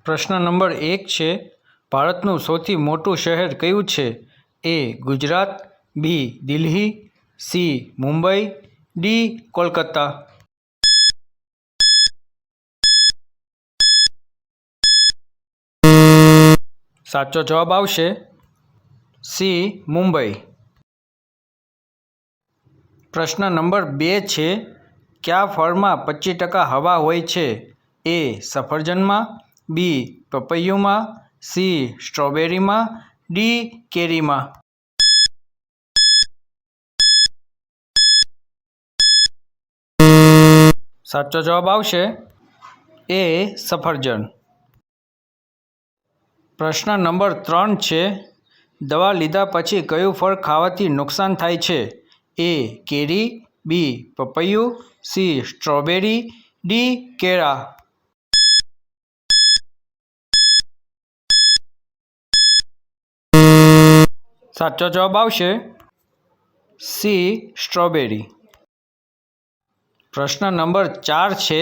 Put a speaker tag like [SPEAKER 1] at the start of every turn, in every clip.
[SPEAKER 1] પ્રશ્ન નંબર 1 છે, ભારતનું સૌથી મોટું શહેર કયું છે? એ ગુજરાત, બી દિલ્હી, સી મુંબઈ, ડી કોલકાતા. સાચો જવાબ આવશે સી મુંબઈ. પ્રશ્ન નંબર 2 છે, કયા ફળમાં 25% હવા હોય છે? એ સફરજનમાં, બી પપૈયુંમાં, સી સ્ટ્રોબેરીમાં, ડી કેરીમાં. સાચો જવાબ આવશે એ સફરજન. પ્રશ્ન નંબર 3 છે, દવા લીધા પછી કયું ફળ ખાવાથી નુકસાન થાય છે? એ કેરી, બી પપૈયું, સી સ્ટ્રોબેરી, ડી કેળા. સાચો જવાબ આવશે સી સ્ટ્રોબેરી. પ્રશ્ન નંબર 4 છે,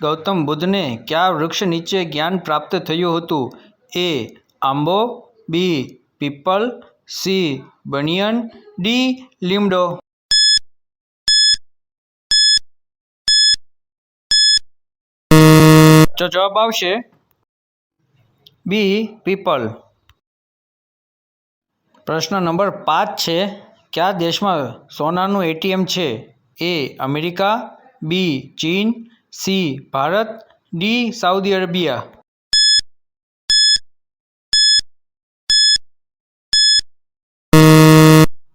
[SPEAKER 1] ગૌતમ બુદ્ધને કયા વૃક્ષ નીચે જ્ઞાન પ્રાપ્ત થયું હતું? એ આંબો, બી પીપલ, સી બનિયન, ડી લીમડો. સાચો જવાબ આવશે બી પીપલ. પ્રશ્ન નંબર 5 છે, કયા દેશમાં સોનાનું એટીએમ છે? એ અમેરિકા, બી ચીન, C Bharat, D Saudi Arabia.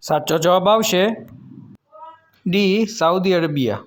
[SPEAKER 1] સાચો જવાબ આવશે ડી સાઉદી અરેબિયા.